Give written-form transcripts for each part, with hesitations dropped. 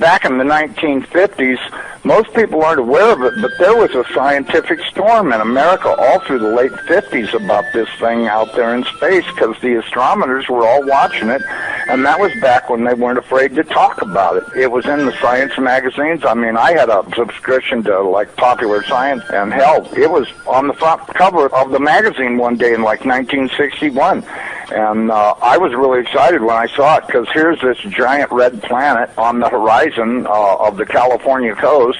back in the 1950s, most people aren't aware of it, but there was a scientific storm in America all through the late 50s about this thing out there in space, because the astronomers were all watching it, and that was back when they weren't afraid to talk about it. It was in the science magazines. I mean, I had a subscription to, like, Popular Science, and hell, it was on the front cover of the magazine one day in, like, 1961. And I was really excited when I saw it, because here's this giant red planet on the horizon of the California coast,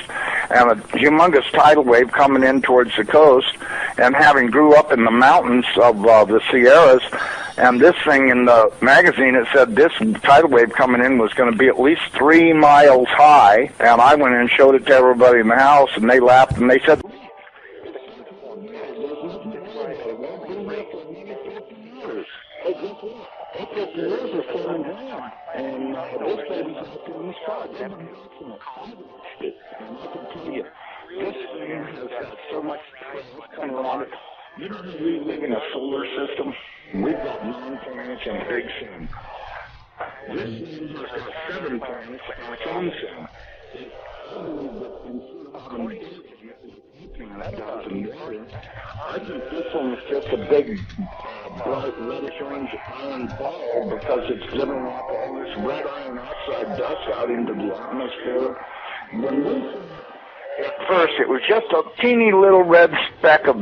and a humongous tidal wave coming in towards the coast, and having grew up in the mountains of the Sierras, and this thing in the magazine, it said this tidal wave coming in was going to be at least 3 miles high, and I went in and showed it to everybody in the house, and they laughed, and they said, this thing has got so much coming around it. You know, we live in a solar system. We've got 9 planets and a big sun. This thing has got 7 planets and its own sun. I think this one is just a big, bright, reddish-orange iron ball, because it's giving off all this red iron oxide dust out into the atmosphere. At first, it was just a teeny little red speck of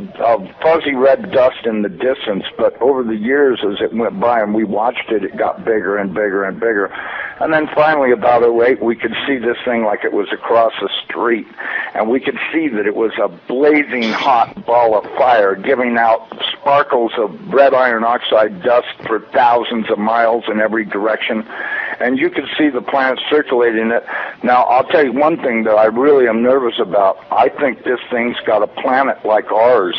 fuzzy red dust in the distance, but over the years, as it went by and we watched it, it got bigger and bigger and bigger. And then finally, about '08, we could see this thing like it was across the street, and we could see that it was a blazing hot ball of fire, giving out sparkles of red iron oxide dust for thousands of miles in every direction. And you could see the planet circulating it. Now, I'll tell you one thing that I really am nervous about. I think this thing's got a planet like ours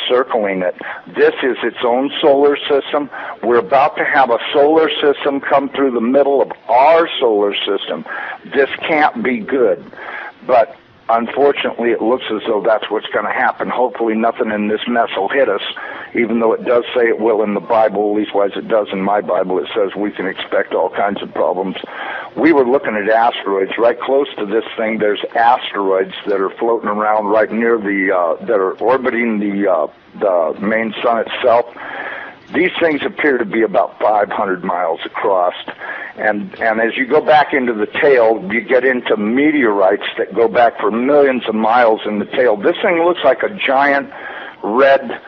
circling it. This is its own solar system. We're about to have a solar system come through the middle of our solar system. This can't be good. But unfortunately, it looks as though that's what's going to happen. Hopefully nothing in this mess will hit us, even though it does say it will in the Bible, at least it does in my Bible. It says we can expect all kinds of problems. We were looking at asteroids. Right close to this thing, there's asteroids that are floating around right near that are orbiting the main sun itself. These things appear to be about 500 miles across. And as you go back into the tail, you get into meteorites that go back for millions of miles in the tail. This thing looks like a giant red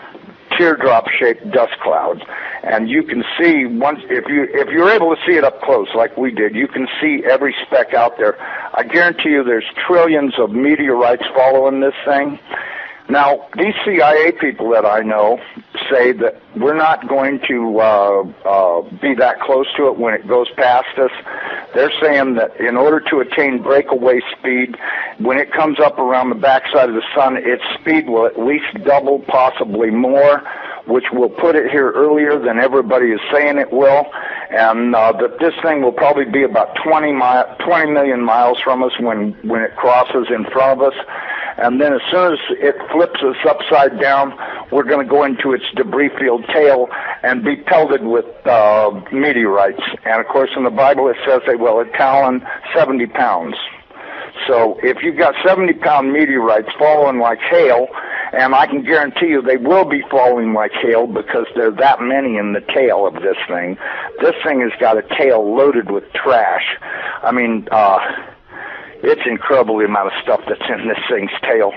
teardrop-shaped dust cloud. And you can see, if you're able to see it up close like we did, you can see every speck out there. I guarantee you there's trillions of meteorites following this thing. Now, these CIA people that I know say that we're not going to be that close to it when it goes past us. They're saying that in order to attain breakaway speed, when it comes up around the backside of the sun, its speed will at least double, possibly more, which will put it here earlier than everybody is saying it will, and that this thing will probably be about 20 million miles from us when it crosses in front of us. And then as soon as it flips us upside down, we're going to go into its debris-filled tail and be pelted with meteorites. And, of course, in the Bible it says they will talon 70 pounds. So if you've got 70-pound meteorites falling like hail, and I can guarantee you they will be falling like hail because there are that many in the tail of this thing. This thing has got a tail loaded with trash. I mean, it's incredible the amount of stuff that's in this thing's tail.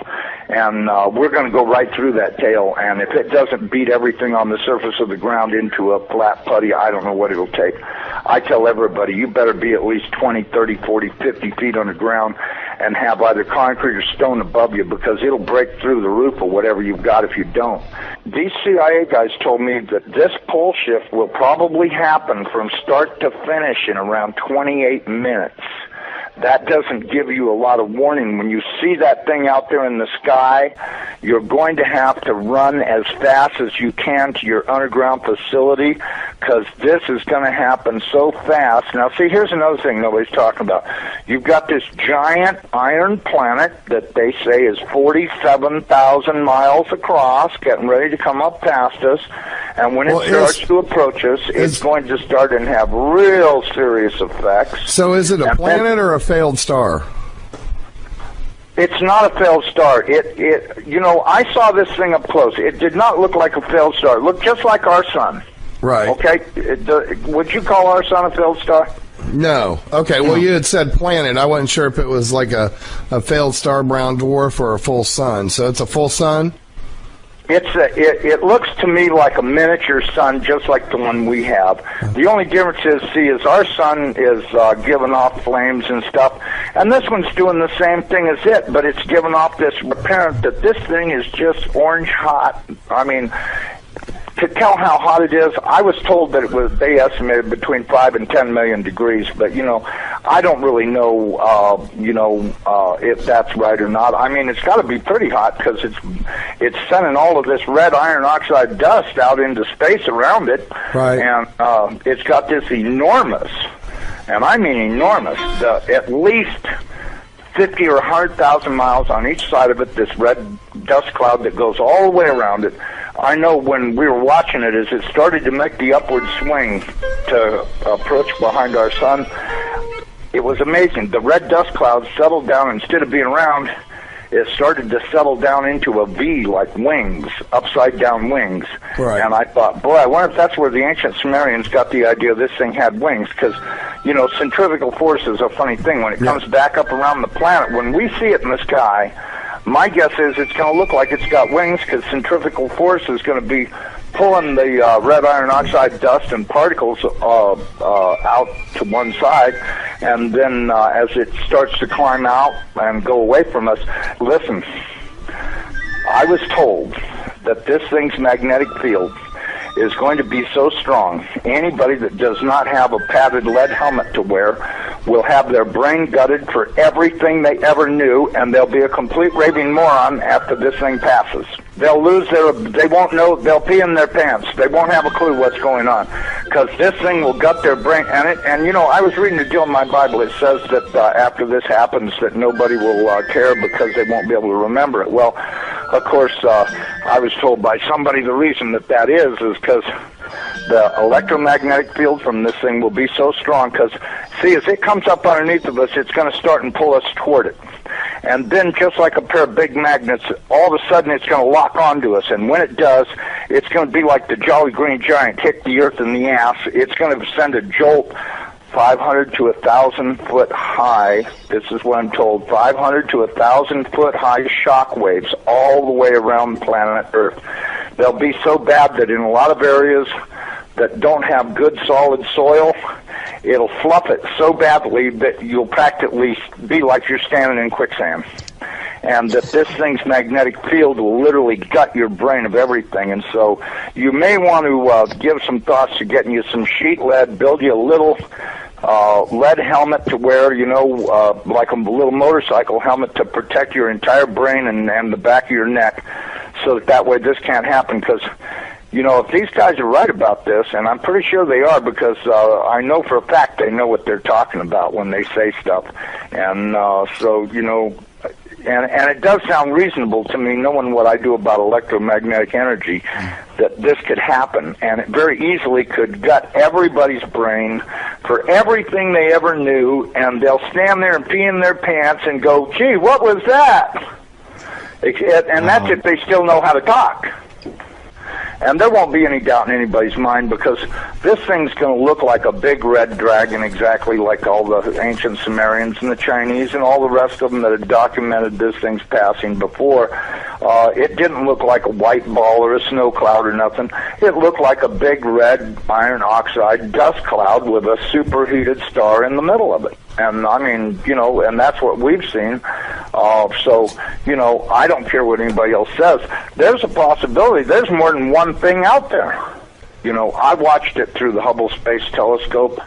And we're going to go right through that tail, and if it doesn't beat everything on the surface of the ground into a flat putty, I don't know what it'll take. I tell everybody, you better be at least 20, 30, 40, 50 feet on the ground and have either concrete or stone above you, because it'll break through the roof or whatever you've got if you don't. These CIA guys told me that this pole shift will probably happen from start to finish in around 28 minutes. That doesn't give you a lot of warning. When you see that thing out there in the sky, you're going to have to run as fast as you can to your underground facility, because this is going to happen so fast. Now, see, here's another thing nobody's talking about. You've got this giant iron planet that they say is 47,000 miles across, getting ready to come up past us, And when it starts to approach us, it's going to start and have real serious effects. So is it a planet or a failed star? It's not a failed star. I saw this thing up close. It did not look like a failed star. It looked just like our sun. Right. Okay. Would you call our sun a failed star? No. Okay. Well, you had said planet. I wasn't sure if it was like a failed star, brown dwarf, or a full sun. So it's a full sun? It looks to me like a miniature sun, just like the one we have. The only difference is our sun is giving off flames and stuff, and this one's doing the same thing as it, but it's giving off this apparent that this thing is just orange hot. I mean, to tell how hot it is, I was told that they estimated between 5 and 10 million degrees, but, I don't really know, if that's right or not. I mean, it's got to be pretty hot because it's sending all of this red iron oxide dust out into space around it. Right. And it's got this enormous, and I mean enormous, at least 50 or 100,000 miles on each side of it, this red dust cloud that goes all the way around it. I know when we were watching it, as it started to make the upward swing to approach behind our sun, it was amazing. The red dust cloud settled down. Instead of being round, it started to settle down into a V, like wings, upside-down wings. Right. And I thought, boy, I wonder if that's where the ancient Sumerians got the idea this thing had wings, because, centrifugal force is a funny thing. When it comes back up around the planet, when we see it in the sky, my guess is it's going to look like it's got wings because centrifugal force is going to be pulling the red iron oxide dust and particles out to one side, and then as it starts to climb out and go away from us, listen, I was told that this thing's magnetic field is going to be so strong, anybody that does not have a padded lead helmet to wear will have their brain gutted for everything they ever knew, and they'll be a complete raving moron after this thing passes. They'll they won't know, they'll pee in their pants. They won't have a clue what's going on, because this thing will gut their brain. And I was reading a deal in my Bible. It says that after this happens, that nobody will care because they won't be able to remember it. Well, of course, I was told by somebody the reason that is because the electromagnetic field from this thing will be so strong, because, see, as it comes up underneath of us, it's going to start and pull us toward it. And then, just like a pair of big magnets, all of a sudden it's going to lock onto us. And when it does, it's going to be like the Jolly Green Giant hit the earth in the ass. It's going to send a jolt 500 to 1,000 foot high. This is what I'm told. 500 to 1,000 foot high shock waves all the way around planet Earth. They'll be so bad that in a lot of areas that don't have good solid soil, it'll fluff it so badly that you'll practically be like you're standing in quicksand. And that this thing's magnetic field will literally gut your brain of everything. And so you may want to give some thoughts to getting you some sheet lead, build you a little lead helmet to wear, like a little motorcycle helmet to protect your entire brain and the back of your neck, so that way this can't happen. Because, if these guys are right about this, and I'm pretty sure they are, because I know for a fact they know what they're talking about when they say stuff. And and it does sound reasonable to me, knowing what I do about electromagnetic energy, that this could happen. And it very easily could gut everybody's brain for everything they ever knew, and they'll stand there and pee in their pants and go, gee, what was that? And that's if they still know how to talk. And there won't be any doubt in anybody's mind, because this thing's going to look like a big red dragon, exactly like all the ancient Sumerians and the Chinese and all the rest of them that had documented this thing's passing before. It didn't look like a white ball or a snow cloud or nothing. It looked like a big red iron oxide dust cloud with a superheated star in the middle of it. And I mean, and that's what we've seen. So, I don't care what anybody else says. There's a possibility. There's more than one thing out there. I watched it through the Hubble Space Telescope,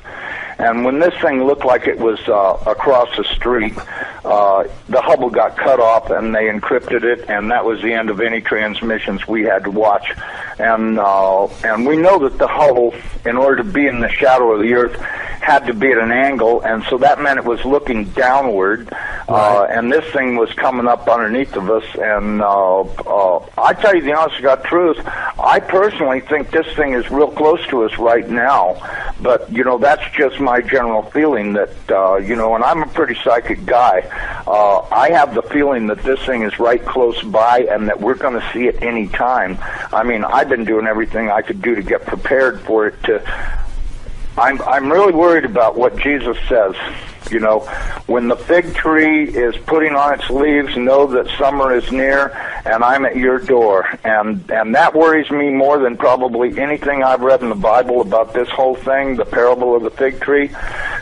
and when this thing looked like it was across the street, the Hubble got cut off and they encrypted it, and that was the end of any transmissions we had to watch. And we know that the Hubble, in order to be in the shadow of the Earth, had to be at an angle, and so that meant it was looking downward. And this thing was coming up underneath of us, and I tell you the honest to God truth, I personally think this thing is real close to us right now, but, that's just my general feeling that, and I'm a pretty psychic guy. I have the feeling that this thing is right close by and that we're going to see it any time. I mean, I've been doing everything I could do to get prepared for it I'm really worried about what Jesus says. When the fig tree is putting on its leaves, know that summer is near, and I'm at your door. And that worries me more than probably anything I've read in the Bible about this whole thing, the parable of the fig tree,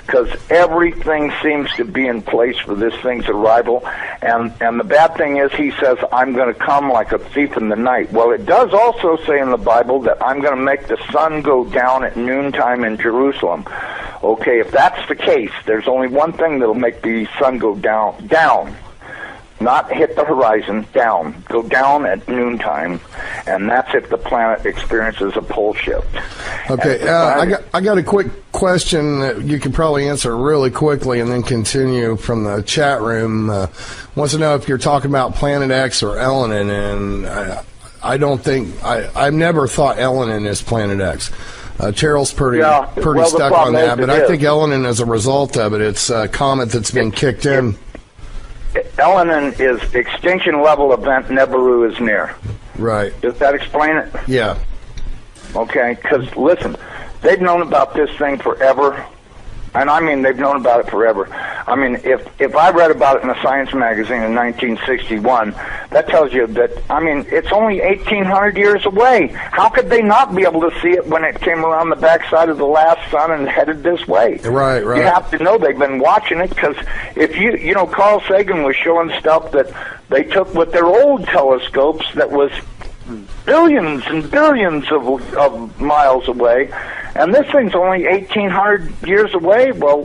because everything seems to be in place for this thing's arrival. And the bad thing is, he says, I'm going to come like a thief in the night. Well, it does also say in the Bible that I'm going to make the sun go down at noontime in Jerusalem. Okay, if that's the case, there's only one thing that'll make the sun go down, not hit the horizon, go down at noontime, and that's if the planet experiences a pole shift. Okay, I got a quick question that you can probably answer really quickly and then continue from the chat room. Wants to know if you're talking about Planet X or Elenin, and I don't think, I've never thought Elenin is Planet X. Cheryl's pretty stuck on that, but I think Elenin is a result of it. It's a comet that's been kicked in. Elenin is extinction level event Nibiru is near. Right. Does that explain it? Yeah. Okay, because listen, they've known about this thing forever. And I mean, they've known about it forever. I mean, if I read about it in a science magazine in 1961, that tells you that, I mean, it's only 1,800 years away. How could they not be able to see it when it came around the backside of the last sun and headed this way? Right. You have to know they've been watching it, because if Carl Sagan was showing stuff that they took with their old telescopes that was billions and billions of miles away, and this thing's only 1,800 years away. Well,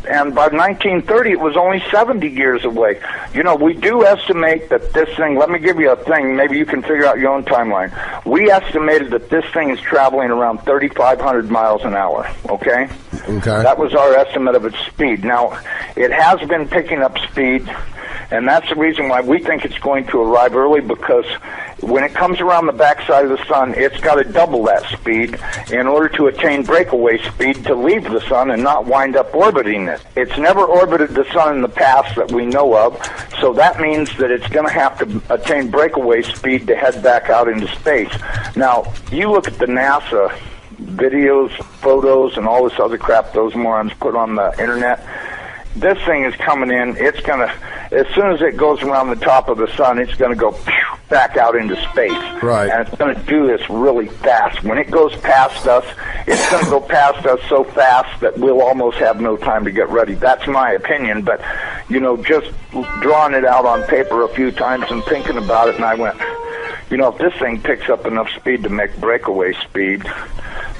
and by 1930 it was only 70 years away. We do estimate that this thing, let me give you a thing, maybe you can figure out your own timeline. We estimated that this thing is traveling around 3,500 miles an hour, okay? Okay. That was our estimate of its speed. Now, it has been picking up speed, and that's the reason why we think it's going to arrive early, because when it comes around the backside of the sun, it's got to double that speed in order to attain breakaway speed to leave the sun and not wind up orbiting it. It's never orbited the sun in the past that we know of, so that means that it's going to have to attain breakaway speed to head back out into space. Now, you look at the NASA videos, photos, and all this other crap those morons put on the internet. This thing is coming in. It's going to, as soon as it goes around the top of the sun, it's going to go back out into space. Right. And it's going to do this really fast. When it goes past us, it's going to go past us so fast that we'll almost have no time to get ready. That's my opinion. But, just drawing it out on paper a few times and thinking about it, and I went, if this thing picks up enough speed to make breakaway speed,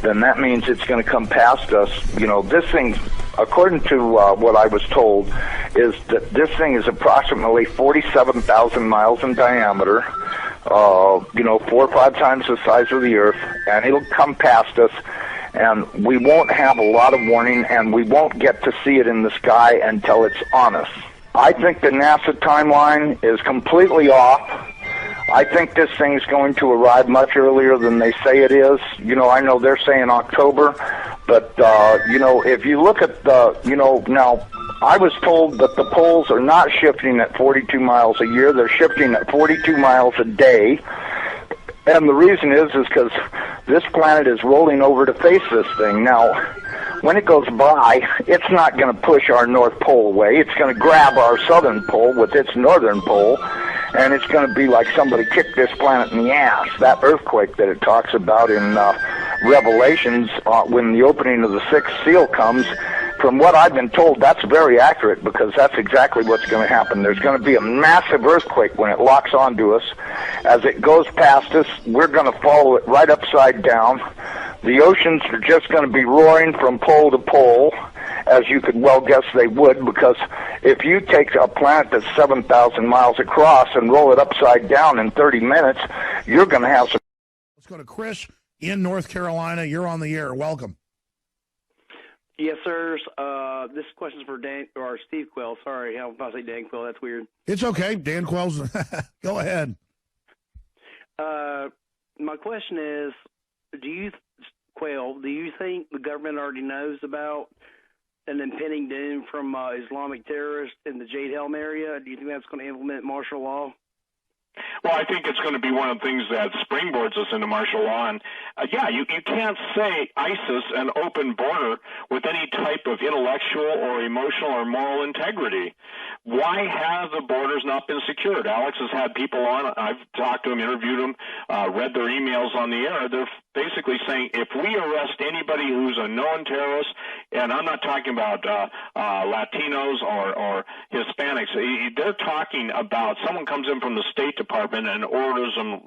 then that means it's going to come past us. This thing, according to what I was told, is that this thing is approximately 47,000 miles in diameter, 4 or 5 times the size of the Earth, and it'll come past us, and we won't have a lot of warning, and we won't get to see it in the sky until it's on us. I think the NASA timeline is completely off. I think this thing's going to arrive much earlier than they say it is. I know they're saying October, but, if you look at now, I was told that the poles are not shifting at 42 miles a year. They're shifting at 42 miles a day. And the reason is because this planet is rolling over to face this thing. Now, when it goes by, it's not going to push our North Pole away. It's going to grab our southern pole with its northern pole, and it's going to be like somebody kicked this planet in the ass. That earthquake that it talks about in Revelations, when the opening of the sixth seal comes, from what I've been told, that's very accurate, because that's exactly what's going to happen. There's going to be a massive earthquake when it locks onto us. As it goes past us, we're going to follow it right upside down. The oceans are just going to be roaring from pole to pole, as you could well guess they would, because if you take a planet that's 7,000 miles across and roll it upside down in 30 minutes, you're going to have some... Let's go to Chris in North Carolina. You're on the air. Welcome. Yes, sirs. This question is for Dan or Steve Quell. Sorry, how about I say Dan Quell? That's weird. It's okay. Dan Quell's. Go ahead. My question is, do you think the government already knows about an impending doom from Islamic terrorists in the Jade Helm area? Do you think that's going to implement martial law? Well, I think it's going to be one of the things that springboards us into martial law. And, you can't say ISIS an open border with any type of intellectual or emotional or moral integrity. Why have the borders not been secured? Alex has had people on. I've talked to them, interviewed them, read their emails on the air. They're basically saying if we arrest anybody who's a known terrorist, and I'm not talking about Latinos or Hispanics, they're talking about someone comes in from the State Department and orders them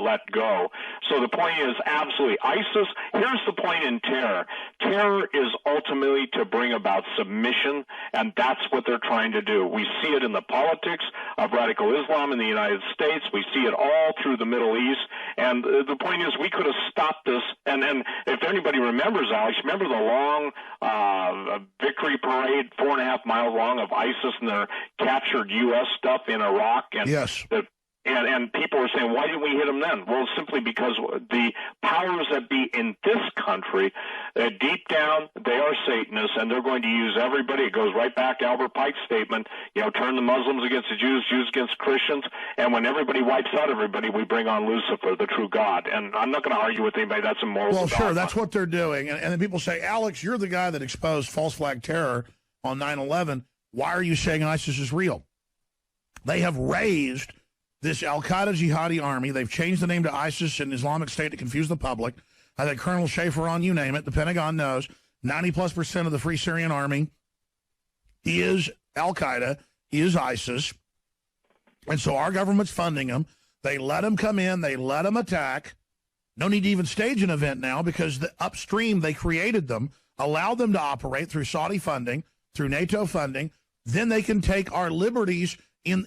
let go. So the point is absolutely ISIS. Here's the point in terror. Terror is ultimately to bring about submission, and that's what they're trying to do. We see it in the politics of radical Islam in the United States. We see it all through the Middle East. And the point is we could have stopped this. And if anybody remembers, Alex, remember the long victory parade, 4.5 miles long, of ISIS and their captured U.S. stuff in Iraq? And yes. And people were saying, why didn't we hit them then? Well, simply because the powers that be in this country, deep down, they are Satanists, and they're going to use everybody. It goes right back to Albert Pike's statement, turn the Muslims against the Jews, Jews against Christians, and when everybody wipes out everybody, we bring on Lucifer, the true God. And I'm not going to argue with anybody. That's immoral. Well, sure, that's what they're doing. And then people say, Alex, you're the guy that exposed false flag terror on 9/11. Why are you saying ISIS is real? They have raised this al-Qaeda jihadi army. They've changed the name to ISIS and Islamic State to confuse the public. I think Colonel Schaefer on, you name it, the Pentagon knows, 90+% of the Free Syrian Army is al-Qaeda, is ISIS. And so our government's funding them. They let them come in. They let them attack. No need to even stage an event now because the upstream, they created them, allowed them to operate through Saudi funding, through NATO funding. Then they can take our liberties in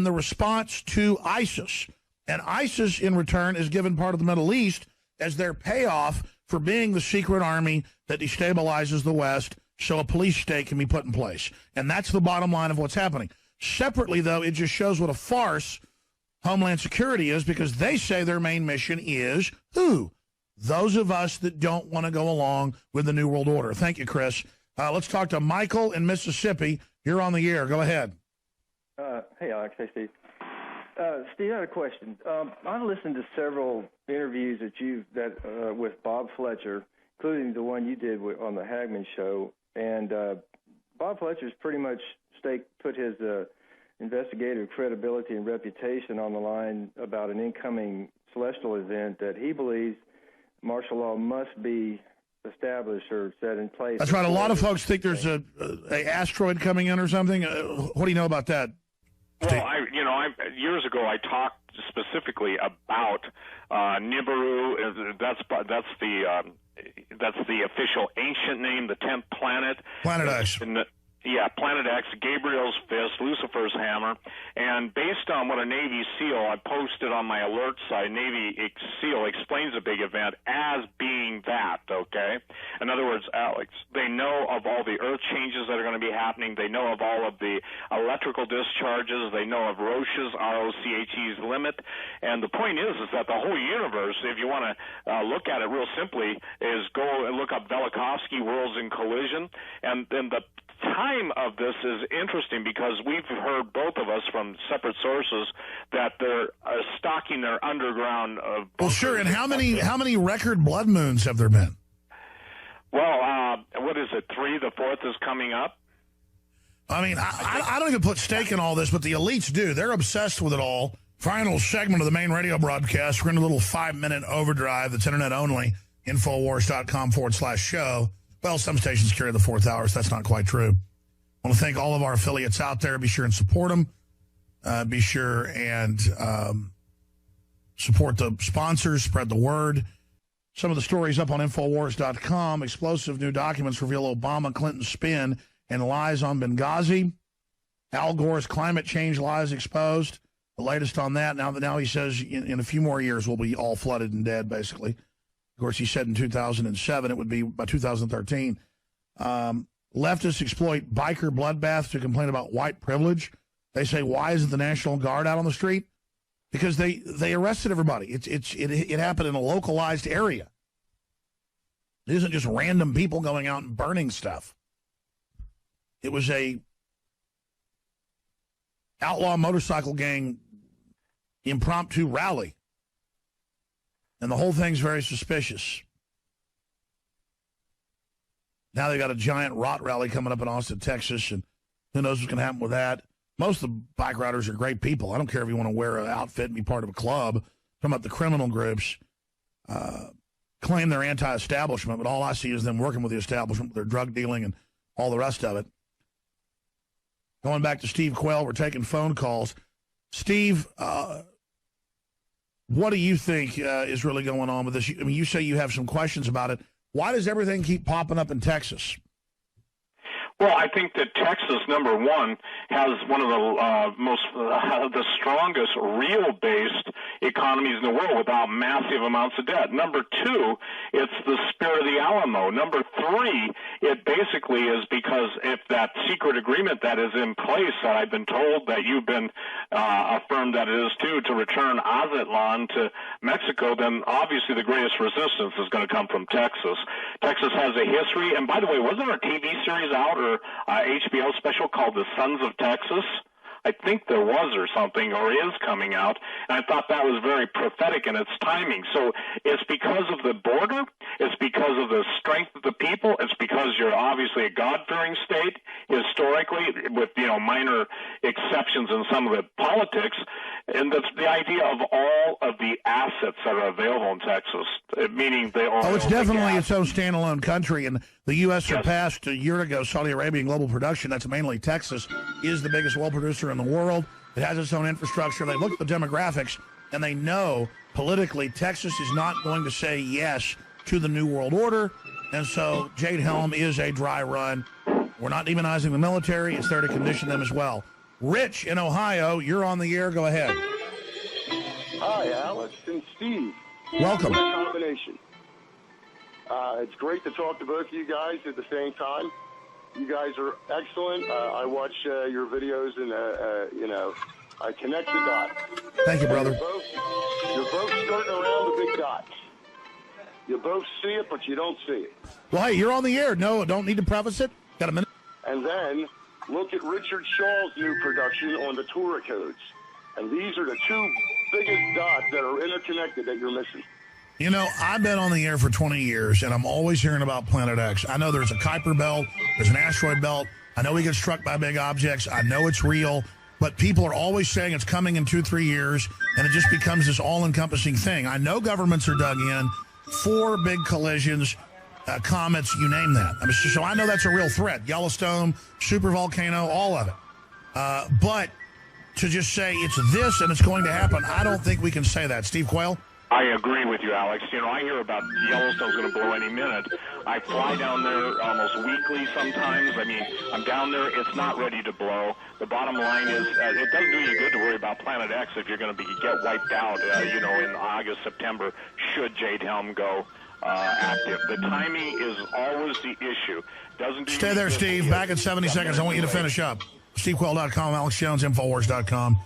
the response to ISIS. And ISIS, in return, is given part of the Middle East as their payoff for being the secret army that destabilizes the West so a police state can be put in place. And that's the bottom line of what's happening. Separately, though, it just shows what a farce Homeland Security is because they say their main mission is who? Those of us that don't want to go along with the New World Order. Thank you, Chris. Let's talk to Michael in Mississippi. You're on the air. Go ahead. Hey, Alex. Hey, Steve. Steve, I had a question. I've listened to several interviews with Bob Fletcher, including the one you did on the Hagman show. And Bob Fletcher's pretty much put his investigative credibility and reputation on the line about an incoming celestial event that he believes martial law must be established or set in place. That's right. A lot of folks think there's a asteroid coming in or something. What do you know about that? Well, years ago I talked specifically about Nibiru. That's the official ancient name, the 10th planet. Planet X. Planet X, Gabriel's fist, Lucifer's hammer, and based on what a Navy SEAL, I posted on my alert site, Navy SEAL explains a big event as being that, okay? In other words, Alex, they know of all the earth changes that are going to be happening. They know of all of the electrical discharges. They know of Roche's, R-O-C-H-E's limit. And the point is that the whole universe, if you want to look at it real simply, is go and look up Velikovsky, Worlds in Collision, and then the time of this is interesting because we've heard, both of us, from separate sources that they're stocking their underground. Well, sure. And how many record blood moons have there been? Well, what is it? 3? The 4th is coming up. I mean, I don't even put stake in all this, but the elites do. They're obsessed with it all. Final segment of the main radio broadcast. We're in a little 5-minute overdrive that's internet only. Infowars.com/show. Well, some stations carry the 4th hour, so that's not quite true. I want to thank all of our affiliates out there. Be sure and support them. Be sure and support the sponsors. Spread the word. Some of the stories up on Infowars.com. Explosive new documents reveal Obama Clinton spin and lies on Benghazi. Al Gore's climate change lies exposed. The latest on that. Now he says in a few more years we'll be all flooded and dead, basically. Of course, he said in 2007 it would be by 2013. Leftists exploit biker bloodbaths to complain about white privilege. They say, why isn't the National Guard out on the street? Because they arrested everybody. It happened in a localized area. It isn't just random people going out and burning stuff. It was a outlaw motorcycle gang impromptu rally. And the whole thing's very suspicious. Now they got a giant rot rally coming up in Austin, Texas, and who knows what's going to happen with that. Most of the bike riders are great people. I don't care if you want to wear an outfit and be part of a club. Talking about the criminal groups claim they're anti-establishment, but all I see is them working with the establishment, with their drug dealing and all the rest of it. Going back to Steve Quayle, we're taking phone calls. Steve, what do you think is really going on with this? I mean, you say you have some questions about it. Why does everything keep popping up in Texas? Well, I think that Texas, number one, has one of the strongest real-based economies in the world without massive amounts of debt. Number two, it's the spirit of the Alamo. Number three, it basically is because if that secret agreement that is in place, that I've been told that you've been affirmed that it is too, to return Aztlan to Mexico, then obviously the greatest resistance is going to come from Texas. Texas has a history, and by the way, wasn't there a TV series out or HBO special called The Sons of Texas? I think there was or something, or is coming out, and I thought that was very prophetic in its timing. So it's because of the border, it's because of the strength of the people, it's because you're obviously a God-fearing state, historically, with minor exceptions in some of the politics, and that's the idea of all of the assets that are available in Texas, meaning they all... Oh, it's definitely its own standalone country, and the U.S. surpassed a year ago Saudi Arabia in global production. That's mainly Texas, is the biggest oil producer in the world. It has its own infrastructure. They look at the demographics, and they know politically Texas is not going to say yes to the New World Order, and so Jade Helm is a dry run. We're not demonizing the military. It's there to condition them as well. Rich in Ohio, you're on the air. Go ahead. Hi, Alex and Steve. Welcome. What a combination. It's great to talk to both of you guys at the same time. You guys are excellent. I watch your videos and, I connect the dots. Thank you, brother. You're both skirting around the big dots. You both see it, but you don't see it. Well, hey, you're on the air. No, don't need to preface it. Got a minute. And then look at Richard Shaw's new production on the Torah codes. And these are the two biggest dots that are interconnected that you're missing. You know, I've been on the air for 20 years, and I'm always hearing about Planet X. I know there's a Kuiper belt, there's an asteroid belt. I know we get struck by big objects. I know it's real, but people are always saying it's coming in 2-3 years, and it just becomes this all-encompassing thing. I know governments are dug in. 4 big collisions, comets, you name that. I mean, so I know that's a real threat. Yellowstone, supervolcano, all of it. But to just say it's this and it's going to happen, I don't think we can say that. Steve Quayle? I agree with you, Alex. I hear about Yellowstone's going to blow any minute. I fly down there almost weekly sometimes. I mean, I'm down there. It's not ready to blow. The bottom line is it doesn't do you good to worry about Planet X if you're going to get wiped out, in August, September, should Jade Helm go active. The timing is always the issue. Stay there, Steve. Back in 70 seconds. I want you to finish up. SteveQuayle.com, Alex Jones, Infowars.com.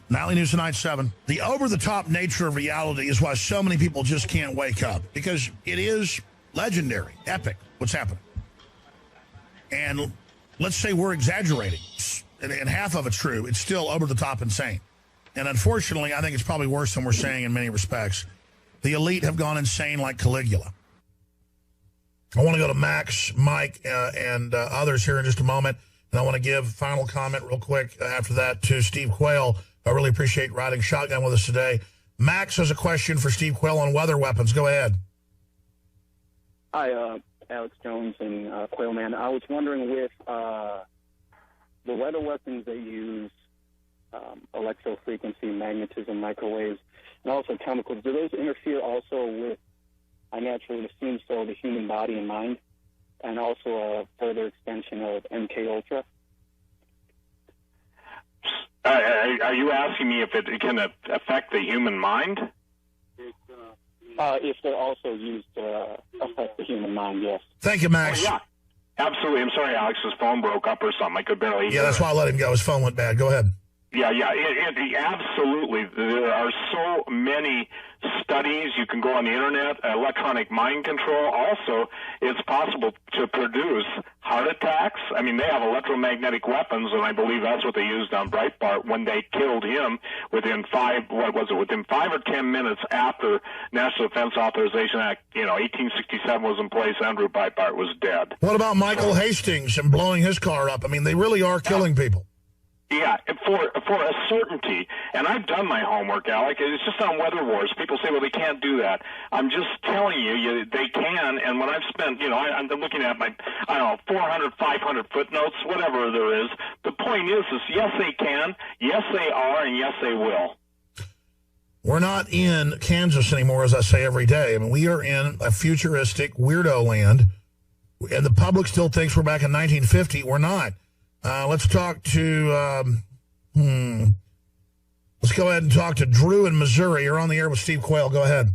Nightly News Tonight, 7. The over-the-top nature of reality is why so many people just can't wake up, because it is legendary, epic, what's happening. And let's say we're exaggerating, and half of it's true. It's still over-the-top insane. And unfortunately, I think it's probably worse than we're saying in many respects. The elite have gone insane like Caligula. I want to go to Max, Mike, and others here in just a moment. And I want to give final comment real quick after that to Steve Quayle. I really appreciate riding shotgun with us today. Max has a question for Steve Quayle on weather weapons. Go ahead. Hi, Alex Jones and Quayle Man. I was wondering with the weather weapons they use, electrofrequency, magnetism, microwaves, and also chemicals, do those interfere also with, I naturally assume so, the human body and mind, and also a further extension of MK Ultra? Are you asking me if it can affect the human mind? If they're also used to affect the human mind, yes. Thank you, Max. Yeah. Absolutely. I'm sorry, Alex, his phone broke up or something. I could barely hear. Yeah, that's why I let him go. His phone went bad. Go ahead. Yeah, absolutely. There are so many studies. You can go on the internet, electronic mind control. Also, it's possible to produce heart attacks. I mean, they have electromagnetic weapons, and I believe that's what they used on Breitbart when they killed him within 5 or 10 minutes after National Defense Authorization Act, 1867 was in place. Andrew Breitbart was dead. What about Michael Hastings and blowing his car up? I mean, they really are killing people. Yeah, for a certainty, and I've done my homework, Alec. It's just on Weather Wars. People say, well, they can't do that. I'm just telling you, they can, and when I've spent, I'm looking at my, 400, 500 footnotes, whatever there is, the point is yes, they can, yes, they are, and yes, they will. We're not in Kansas anymore, as I say every day. I mean, we are in a futuristic weirdo land, and the public still thinks we're back in 1950. We're not. Let's talk to, let's go ahead and talk to Drew in Missouri. You're on the air with Steve Quayle. Go ahead.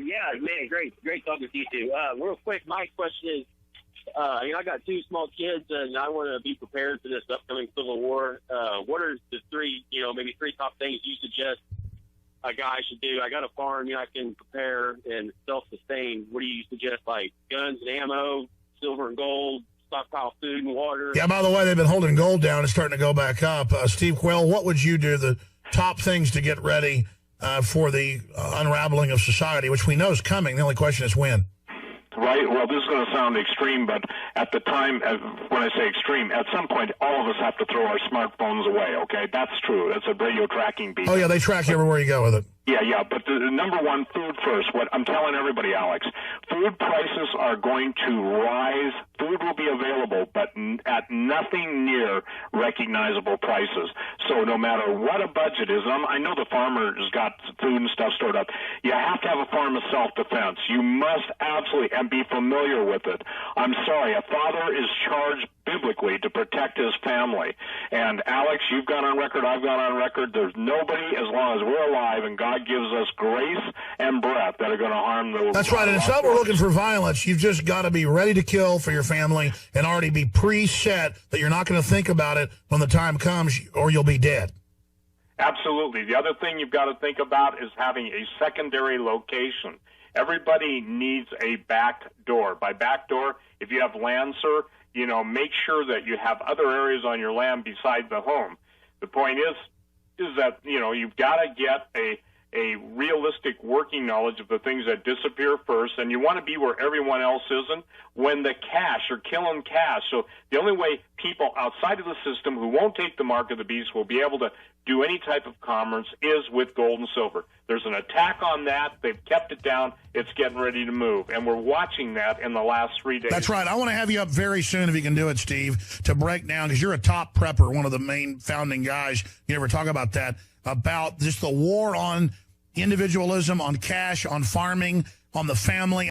Yeah, man, great talking with you two. Real quick, my question is, I got 2 small kids, and I want to be prepared for this upcoming Civil War. What are the 3, maybe 3 top things you suggest a guy should do? I got a farm, I can prepare and self-sustain. What do you suggest, like guns and ammo, silver and gold, stockpile food and water? Yeah, by the way, they've been holding gold down. It's starting to go back up. Steve Quayle, what would you do, the top things to get ready for the unraveling of society, which we know is coming? The only question is when. Right. Well, this is going to sound extreme, but at the time, when I say extreme, at some point, all of us have to throw our smartphones away, okay? That's true. That's a radio tracking beacon. Oh, yeah, they track you everywhere you go with it. Yeah, but the number one, food first. What I'm telling everybody, Alex, food prices are going to rise. Food will be available, but at nothing near recognizable prices. So no matter what a budget is, I know the farmer's got food and stuff stored up. You have to have a form of self-defense. You must absolutely, and be familiar with it. I'm sorry, a father is charged biblically to protect his family. And Alex, you've gone on record, I've gone on record, there's nobody, as long as we're alive and God gives us grace and breath, that are going to harm the... That's right, and it's not we're looking for violence. You've just got to be ready to kill for your family and already be preset that you're not going to think about it when the time comes or you'll be dead. Absolutely. The other thing you've got to think about is having a secondary location. Everybody needs a back door. By back door, if you have land, sir, make sure that you have other areas on your land besides the home. The point is that, you've got to get a realistic working knowledge of the things that disappear first, and you want to be where everyone else isn't when the cash, you're killing cash. So the only way people outside of the system who won't take the mark of the beast will be able to do any type of commerce is with gold and silver. There's an attack on that. They've kept it down. It's getting ready to move, and we're watching that in the last 3 days. That's right. I want to have you up very soon, if you can do it, Steve, to break down, because you're a top prepper, one of the main founding guys. You never talk about that, about just the war on individualism, on cash, on farming, on the family.